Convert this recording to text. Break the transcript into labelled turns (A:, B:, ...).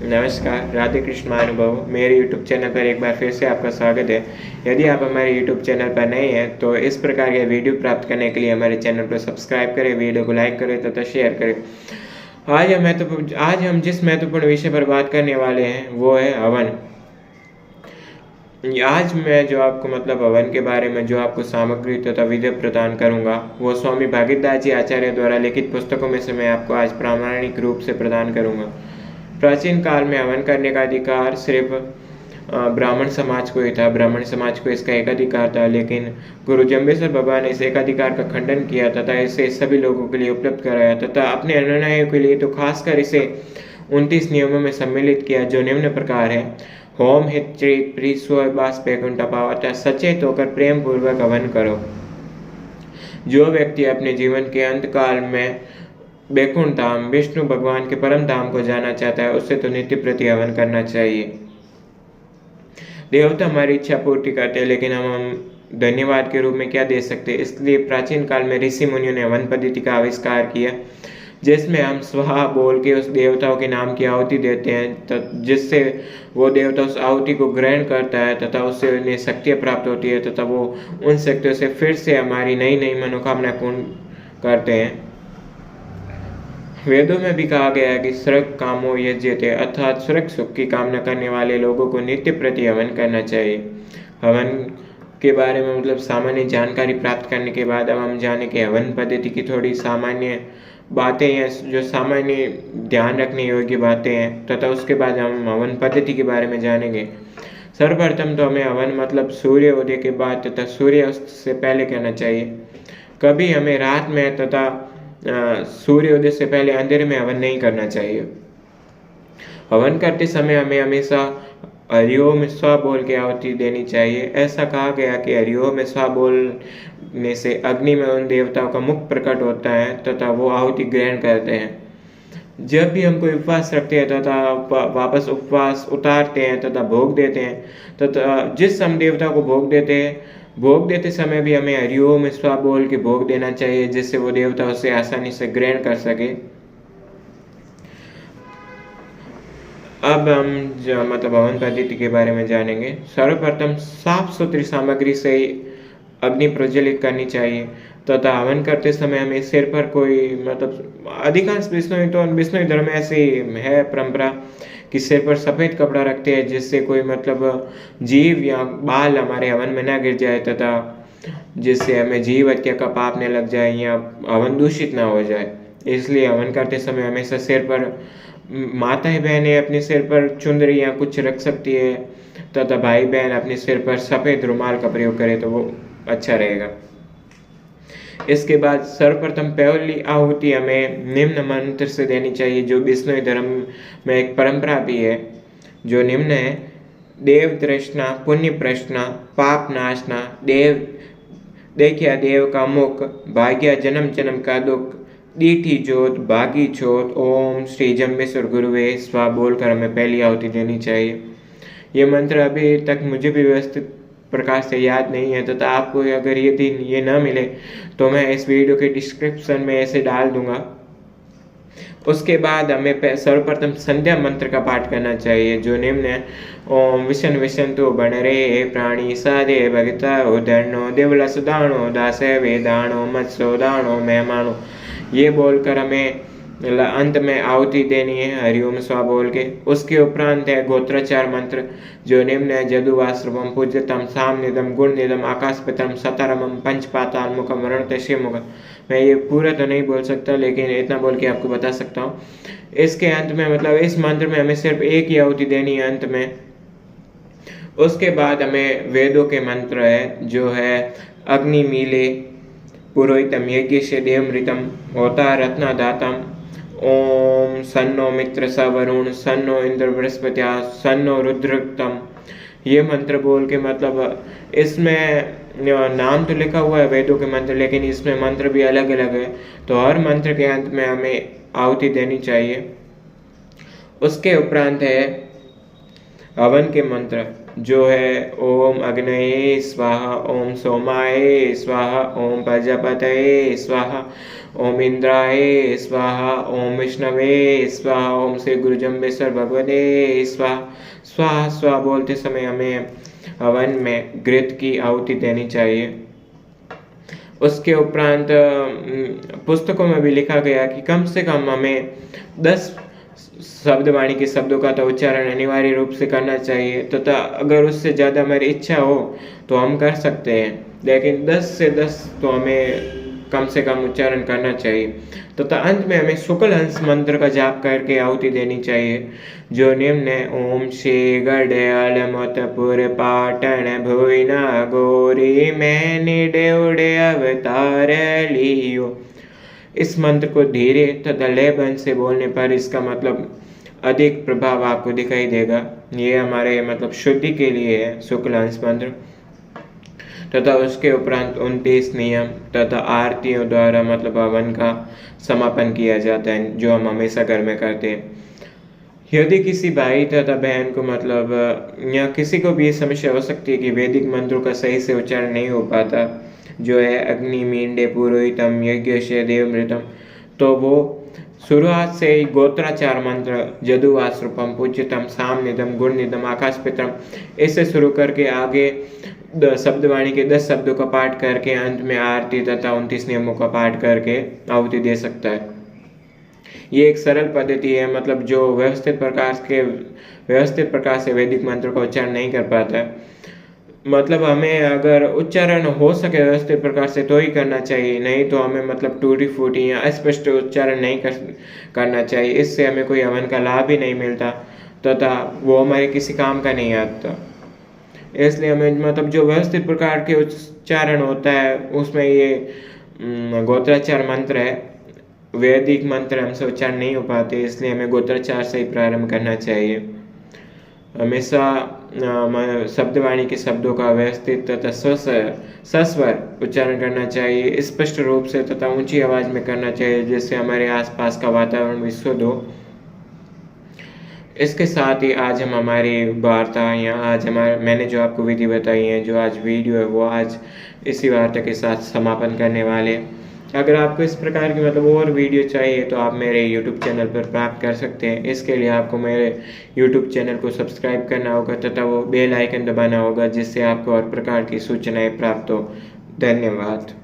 A: नमस्कार, राधे कृष्ण महानुभाव। मेरे YouTube चैनल पर एक बार फिर से आपका स्वागत है। यदि आप हमारे YouTube चैनल पर नए हैं तो इस प्रकार के वीडियो प्राप्त करने के लिए हमारे चैनल को सब्सक्राइब करें, वीडियो को लाइक करें तथा शेयर करें। आज हम जिस महत्वपूर्ण विषय पर बात करने वाले हैं वो है हवन। आज मैं जो आपको हवन के बारे में जो आपको सामग्री तथा विधि प्रदान करूंगा वो स्वामी भागीरथदास जी आचार्य द्वारा लिखित पुस्तकों में से मैं आपको आज प्रामाणिक रूप से प्रदान करूंगा। प्राचीन काल में हवन करने का अधिकार सिर्फ ब्राह्मण समाज को ही था। ब्राह्मण समाज को इसका एकाधिकार था, लेकिन गुरु जम्बेश्वर बाबा ने इस एकाधिकार का खंडन किया तथा इसे सभी लोगों के लिए उपलब्ध कराया तथा अपने अनुयायियों के लिए तो खासकर इसे 29 नियमों में सम्मिलित किया, जो निम्न प्रकार है। होम हित चरित प्रीत स्वर्बास बैकुंठ पावता, सचेत होकर प्रेम पूर्वक हवन करो। जो व्यक्ति अपने जीवन के अंत काल में बैकुंठ धाम विष्णु भगवान के परम धाम को जाना चाहता है, उससे तो नित्य प्रति हवन करना चाहिए। देवता हमारी इच्छा पूर्ति करते हैं, लेकिन हम धन्यवाद के रूप में क्या दे सकते हैं। इसलिए प्राचीन काल में ऋषि मुनियों ने हवन पद्धति का आविष्कार किया, जिसमें हम स्वाहा बोल के उस देवताओं के नाम की आहुति देते हैं, जिससे वो देवता उस आहुति को ग्रहण करता है तथा उससे उन्हें शक्तियाँ प्राप्त होती है तथा वो उन शक्तियों से फिर से हमारी नई नई मनोकामना पूर्ण करते हैं। वेदों में भी कहा गया है कि स्वर्ग कामो यज्यते, अर्थात स्वर्ग सुख की कामना करने वाले लोगों को नित्य प्रति हवन करना चाहिए। हवन के बारे में सामान्य जानकारी प्राप्त करने के बाद अब हम जाने कि हवन पद्धति की थोड़ी सामान्य बातें हैं, जो सामान्य ध्यान रखने योग्य बातें हैं, तथा उसके बाद हम हवन पद्धति के बारे में जानेंगे। सर्वप्रथम तो हमें हवन सूर्योदय के बाद तथा सूर्यास्त से पहले करना चाहिए। कभी हमें रात में तथा सूर्योदय से पहले अंधेरे में हवन नहीं करना चाहिए। हवन करते समय हमें हमेशा हरिओम स्वा बोल के आहुति देनी चाहिए। ऐसा कहा गया कि हरिओम स्वा बोलने से अग्नि में उन देवताओं का मुख प्रकट होता है तथा वो आहुति ग्रहण करते हैं। जब भी हम कोई उपवास रखते हैं तथा वापस उपवास उतारते हैं तथा भोग देते हैं, तथा जिस हम देवता को भोग देते हैं, भोग देते समय भी हमें हरिओम स्वा बोल के भोग देना चाहिए, जिससे वो देवता उसे आसानी से ग्रहण कर सके। अब हम जो हवन पद्धति के बारे में जानेंगे। सर्वप्रथम साफ सुथरी सामग्री से ही अग्नि प्रज्वलित करनी चाहिए तथा हवन करते समय हमें सिर पर कोई अधिकांश विष्णु धर्म में ऐसी है परंपरा कि सिर पर सफ़ेद कपड़ा रखते हैं, जिससे कोई जीव या बाल हमारे हवन में न गिर जाए तथा जिससे हमें जीव हत्या का पाप न लग जाए या हवन दूषित ना हो जाए। इसलिए हवन करते समय हमेशा सिर पर माताएं बहनें अपने सिर पर चुंदरी या कुछ रख सकती है तथा भाई बहन अपने सिर पर सफ़ेद रुमाल का प्रयोग करें तो वो अच्छा रहेगा। इसके बाद सर्वप्रथम पहली आहुति हमें निम्न मंत्र से देनी चाहिए, जो विष्णु धर्म में एक परंपरा भी है, जो निम्न है। देव तृष्णा पुण्य प्रश्ना पाप नाशना, देव देखिया देव का मुख, भाग्या जन्म जन्म का दुख, दीठी जोत भागी छोत, ओम श्री जम्बेश्वर गुरुवे स्वा बोलकर हमें पहली आहुति देनी चाहिए। ये मंत्र अभी तक मुझे भी व्यवस्थित प्रकार से याद नहीं है तथा आपको अगर ये दिन ये न मिले तो मैं इस वीडियो के डिस्क्रिप्शन में ऐसे डाल दूंगा। उसके बाद हमें सर्वप्रथम संध्या मंत्र का पाठ करना चाहिए, जो निम्न है। ओम विशन विशंतु बणरे प्राणी साधे भगता उदर्णो देवला सुदाणो दासे वेदाणो मत्सोदाणो मेहमाणो, ये बोलकर हमें अंत में आहुति देनी है हरिओम स्वा बोल के। उसके उपरांत है गोत्राचार मंत्र, जो निम्न है। जदुवाश्रमम पूज्यतम सामनिदम गुणनिदम आकाशपतम सतारमम पंचपाताल मुखम रणतशिमुख। मैं ये पूरा तो नहीं बोल सकता, लेकिन इतना बोल के आपको बता सकता हूँ। इसके अंत में इस मंत्र में हमें सिर्फ एक ही आहुति देनी है अंत में। उसके बाद हमें वेदों के मंत्र है, जो है अग्नि मीले पुरोहितम यज्ञ से देवमृतम होता रत्नादातम, ओम सन्नो मित्र स वरुण सन्नो इंद्र बृहस्पत्या सन्नो रुद्रतम। ये मंत्र बोल के इसमें नाम तो लिखा हुआ है वेदों के मंत्र, लेकिन इसमें मंत्र भी अलग अलग है, तो हर मंत्र के अंत में हमें आहुति देनी चाहिए। उसके उपरांत है हवन के मंत्र जो है ओम अग्नये स्वाहा, ओम सोमाय स्वाहा, ओम प्रजापतये स्वाहा, ओम इंद्राय स्वाहा, ओम विष्णवे स्वाहा, ओम श्री गुरु जम्बेश्वर भगवते स्वाहा। स्वाहा स्वाहा बोलते समय हमें हवन में घृत की आहुति देनी चाहिए। उसके उपरांत पुस्तकों में भी लिखा गया कि कम से कम हमें 10 शब्दवाणी के शब्दों का तो उच्चारण अनिवार्य रूप से करना चाहिए, तथा अगर उससे ज़्यादा हमारी इच्छा हो तो हम कर सकते हैं, लेकिन 10 से 10 तो हमें कम से कम उच्चारण करना चाहिए। तथा अंत में हमें शुक्ल हंस मंत्र का जाप करके आहुति देनी चाहिए, जो निम्न है ओम श्री गढ़ मोतपुर पाटन भुइना गौरी मैंने डेवड़े अवतार लियो। इस मंत्र को धीरे तथा लयबंद से बोलने पर इसका मतलब अधिक प्रभाव आपको दिखाई देगा। ये हमारे मतलब शुद्धि के लिए है शुक्ल हंस मंत्र। तथा उसके उपरांत 29 नियम तथा आरतियों द्वारा मतलब हवन का समापन किया जाता है, जो हम हमेशा घर में करते हैं। यदि किसी भाई तथा बहन को मतलब या किसी को भी ये समस्या हो सकती है कि वैदिक मंत्रों का सही से उच्चारण नहीं हो पाता, जो है अग्नि मींडे पुरोहितम यज्ञ देवमृतम, तो वो शुरुआत से ही गोत्राचार मंत्र जदुवासरूपम पूज्यतम सामनिदम गुणनिदम आकाशपितरम इससे शुरू करके आगे शब्दवाणी के 10 शब्दों का पाठ करके अंत में आरती तथा 29 नियमों का पाठ करके आहुति दे सकता है। ये एक सरल पद्धति है, मतलब जो व्यवस्थित प्रकार से वैदिक मंत्र का उच्चारण नहीं कर पाता है, मतलब हमें अगर उच्चारण हो सके व्यवस्थित प्रकार से तो ही करना चाहिए, नहीं तो हमें मतलब टूटी फूटी या अस्पष्ट उच्चारण नहीं करना चाहिए। इससे हमें कोई हवन का लाभ ही नहीं मिलता तथा वो हमारे किसी काम का नहीं आता। इसलिए हमें मतलब जो व्यवस्थित प्रकार के उच्चारण होता है उसमें ये गोत्राचार मंत्र है। वैदिक मंत्र हमसे उच्चारण नहीं हो पाते, इसलिए हमें गोत्राचार से ही प्रारंभ करना चाहिए। हमेशा शब्दवाणी के शब्दों का व्यवस्थित तथा सस्वर उच्चारण करना चाहिए, स्पष्ट रूप से तथा ऊंची आवाज में करना चाहिए, जिससे हमारे आसपास का वातावरण भी शुद्ध हो। इसके साथ ही आज हम हमारी वार्ता या आज मैंने जो आपको विधि बताई है, जो आज वीडियो है, वो आज इसी वार्ता के साथ समापन करने वाले। अगर आपको इस प्रकार की मतलब और वीडियो चाहिए तो आप मेरे YouTube चैनल पर प्राप्त कर सकते हैं। इसके लिए आपको मेरे YouTube चैनल को सब्सक्राइब करना होगा तथा वो बेल आइकन दबाना होगा, जिससे आपको हर प्रकार की सूचनाएं प्राप्त हो। धन्यवाद।